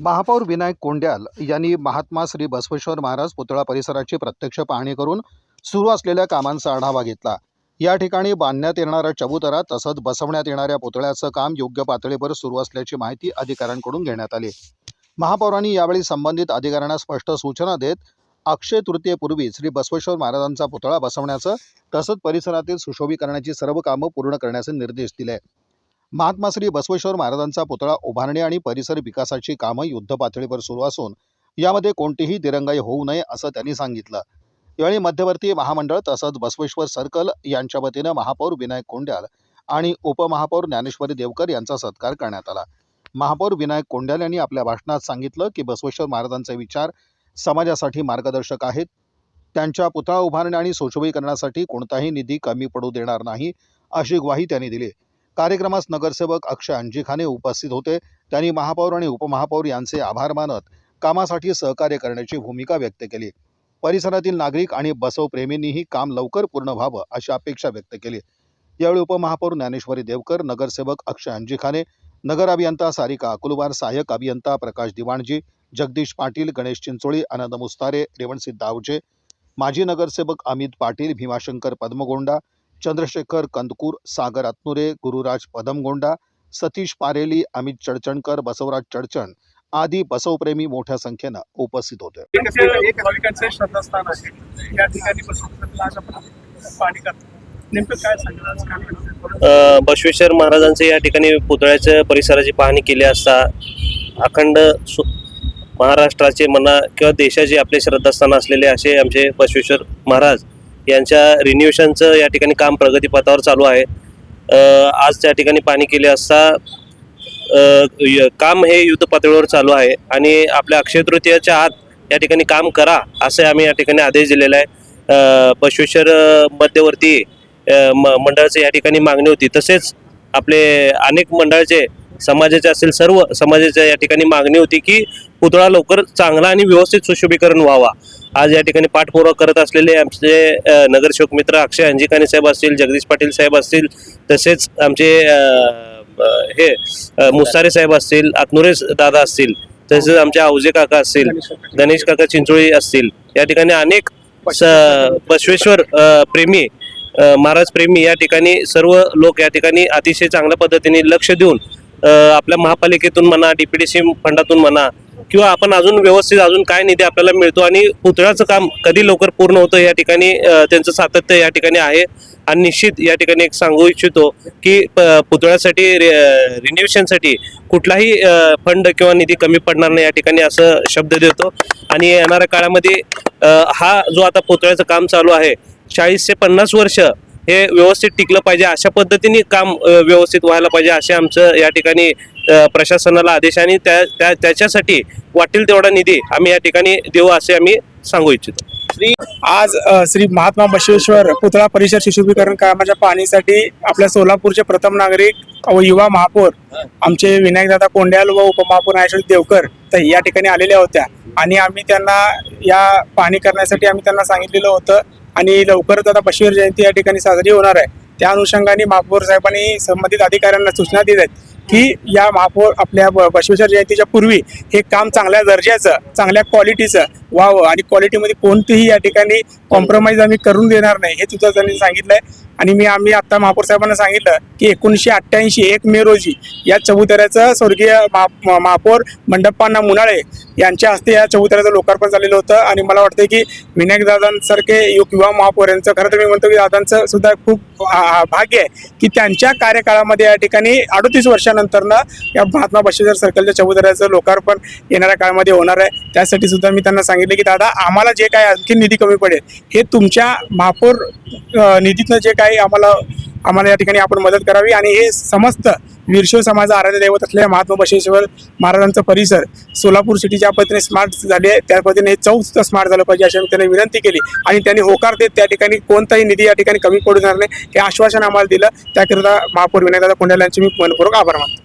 महापौर विनायक कोंड्याल यांनी महात्मा श्री बसवेश्वर महाराज पुतळा परिसराची प्रत्यक्ष पाहणी करून सुरू असलेल्या कामांचा आढावा घेतला। या ठिकाणी बांधण्यात येणारा चबुतरा तसंच बसवण्यात येणाऱ्या पुतळ्याचं काम योग्य पातळीवर सुरू असल्याची माहिती अधिकाऱ्यांकडून घेण्यात आली। महापौरांनी यावेळी संबंधित अधिकाऱ्यांना स्पष्ट सूचना देत अक्षय तृतीयेपूर्वी श्री बसवेश्वर महाराजांचा पुतळा बसवण्याचं तसंच परिसरातील सुशोभीकरणाची सर्व कामं पूर्ण करण्याचे निर्देश दिले। महात्मा श्री बसवेश्वर महाराजांचा पुतळा उभारणी आणि परिसर विकासाची कामं युद्धपातळीवर सुरू असून यामध्ये कोणतीही दिरंगाई होऊ नये असं त्यांनी सांगितलं। यावेळी मध्यवर्ती महामंडळ तसंच बसवेश्वर सर्कल यांच्या वतीनं महापौर विनायक कोंड्याल आणि उपमहापौर ज्ञानेश्वरी देवकर यांचा सत्कार करण्यात आला। महापौर विनायक कोंड्याल यांनी आपल्या भाषणात सांगितलं की बसवेश्वर महाराजांचे विचार समाजासाठी मार्गदर्शक आहेत। त्यांच्या पुतळा उभारणी आणि सुशोभीकरणासाठी कोणताही निधी कमी पडू देणार नाही अशी ग्वाही त्यांनी दिली। कार्यक्रमास नगरसेवक अक्षय अंजिखाने उपस्थित होते। त्यांनी महापौर आणि उपमहापौर यांचे आभार मानत कामासाठी सहकार्य करण्याची भूमिका व्यक्त केली। परिसरातील नागरिक आणि बसवप्रेमींनीही काम लवकर पूर्ण व्हावं अशी अपेक्षा व्यक्त केली। यावेळी उपमहापौर ज्ञानेश्वरी देवकर, नगरसेवक अक्षय अंजिखाने, नगर अभियंता सारिका अकुलवार, सहाय्यक अभियंता प्रकाश दिवाणजी, जगदीश पाटील, गणेश चिंचोळी, आनंद मुस्तारे, रेवणसिद्ध आवजे, माजी नगरसेवक अमित पाटील, भीमाशंकर पद्मगोंडा, चंद्रशेखर कंदकूर, सागर अतनुरे, गुरुराज पदमगोंडा, सतीश पारेली, अमित चडचणकर, बसवराज चडचण आदी बसवप्रेमी मोठ्या संख्येनं उपस्थित होते। भाविकांचे श्रद्धास्थान आहे। या ठिकाणी बसवेश्वरला आज आपण पाणी करतो। नेमकं काय सांगणार? बसवेश्वर महाराजांचे या ठिकाणी पुतळ्याच्या परिसराची पाहणी केली असता अखंड महाराष्ट्राचे म्हणा किंवा देशाचे आपले श्रद्धास्थान असलेले असे आमचे बसवेश्वर महाराज यांच्या रिन्युएशनचं या ठिकाणी काम प्रगतीपथावर चालू आहे। आज त्या ठिकाणी पाहणी केली असता काम हे युद्ध पातळीवर चालू आहे आणि आपल्या अक्षय तृतीयाच्या आत या ठिकाणी काम करा असे आम्ही या ठिकाणी आदेश दिलेला आहे। बसवेश्वर मध्यवर्ती मंडळाची या ठिकाणी मागणी होती, तसेच आपले अनेक मंडळाचे समाजाचे असेल सर्व समाजाच्या या ठिकाणी मागणी होती की पुतळा लवकर चांगला आणि व्यवस्थित सुशोभीकरण व्हावा। आज या ठिकाणी पाठपुरावा करत असलेले आमचे नगरसेवक मित्र अक्षय अंजिखाने साहेब असतील, जगदीश पाटील साहेब असतील, तसेच आमचे हे मुस्तारे साहेब असतील, अतनुरे दादा असतील, तसेच आमचे आवजे काका असतील, गणेश काका चिंचोळी असतील, या ठिकाणी अनेक बसवेश्वर प्रेमी महाराज प्रेमी या ठिकाणी सर्व लोक या ठिकाणी अतिशय चांगल्या पद्धतीने लक्ष देऊन आपल्या महापालिकेतून म्हणा, डीपीडीसी फंडातून म्हणा किंवा आपण अजून व्यवस्थित अजून काय निधी आपल्याला मिळतो आणि पुतळ्याचं काम कधी लवकर पूर्ण होतं या ठिकाणी त्यांचं सातत्य या ठिकाणी आहे। आणि निश्चित या ठिकाणी एक सांगू इच्छितो की पुतळ्यासाठी रिन्युएशनसाठी कुठलाही फंड किंवा निधी कमी पडणार नाही या ठिकाणी असं शब्द देतो। आणि येणाऱ्या काळामध्ये हा जो आता पुतळ्याचं काम चालू आहे 40 ते 50 वर्ष हे व्यवस्थित टिकलं पाहिजे, अशा पद्धतीने काम व्यवस्थित व्हायला पाहिजे असे आमचं या ठिकाणी प्रशासनाला आदेश आणि त्याच्यासाठी वाटेल तेवढा निधी आम्ही या ठिकाणी देऊ असे आम्ही सांगू इच्छितो। आज श्री महात्मा बसवेश्वर पुतळा परिसर सुशोभीकरण कामाच्या पाहणीसाठी आपल्या सोलापूरचे प्रथम नागरिक व युवा महापौर आमचे विनायकदादा कोंड्याल व उपमहापौर ज्ञानेश्वरी देवकर तर या ठिकाणी आलेल्या होत्या आणि आम्ही त्यांना या पाहणी करण्यासाठी आम्ही त्यांना सांगितलेलं होतं आणि लवकरच आता बसवेश्वर जयंती या ठिकाणी साजरी होणार आहे। त्या अनुषंगाने महापौर साहेबांनी संबंधित अधिकाऱ्यांना सूचना दिल्या आहेत की या महापौर आपल्या बसवेश्वर जयंतीच्या पूर्वी हे काम चांगल्या दर्जाचं चांगल्या क्वालिटीचं व्हावं आणि क्वालिटीमध्ये कोणतीही या ठिकाणी कॉम्प्रोमाइज आम्ही करून देणार नाही हे सुद्धा त्यांनी सांगितलं आहे। आणि आम्ही आता महापौर साहेबांना सांगितलं की 1988 1 मे रोजी या चबुतऱ्याचं स्वर्गीय महापौर मंडप्पांना मुनाळे यांच्या हस्ते या चबुतऱ्याचं लोकार्पण झालेलं होतं आणि मला वाटतं की विनायकदादांसारखे युवा महापौर यांचं खरं तर मी म्हणतो की दादांचं सुद्धा खूप भाग्य आहे की त्यांच्या कार्यकाळामध्ये या ठिकाणी 38 वर्षानंतरनं या महात्मा बसवेश्वर सर्कलच्या चबुतऱ्याचं लोकार्पण येणाऱ्या काळामध्ये होणार आहे। त्यासाठी सुद्धा मी त्यांना सांगितलं की दादा आम्हाला जे काय आणखी निधी कमी पडेल हे तुमच्या महापौर निधीतनं जे काही आम्हाला या ठिकाणी आपण मदत करावी आणि हे समस्त वीरशैव समाजाचा आराध्य दैवत असलेल्या महात्मा बसवेश्वर महाराजांचा परिसर सोलापूर सिटी ज्या पद्धतीने स्मार्ट झाले त्या पद्धतीने हे चौक सुद्धा स्मार्ट झालं पाहिजे अशी त्यांनी विनंती केली आणि त्यांनी होकार देत त्या ठिकाणी कोणताही निधी या ठिकाणी कमी पडू देणार नाही हे आश्वासन आम्हाला दिलं। त्याकरिता महापौर विनायकदादा कोंड्याल यांचे मी मनपूर्वक आभार मानतो।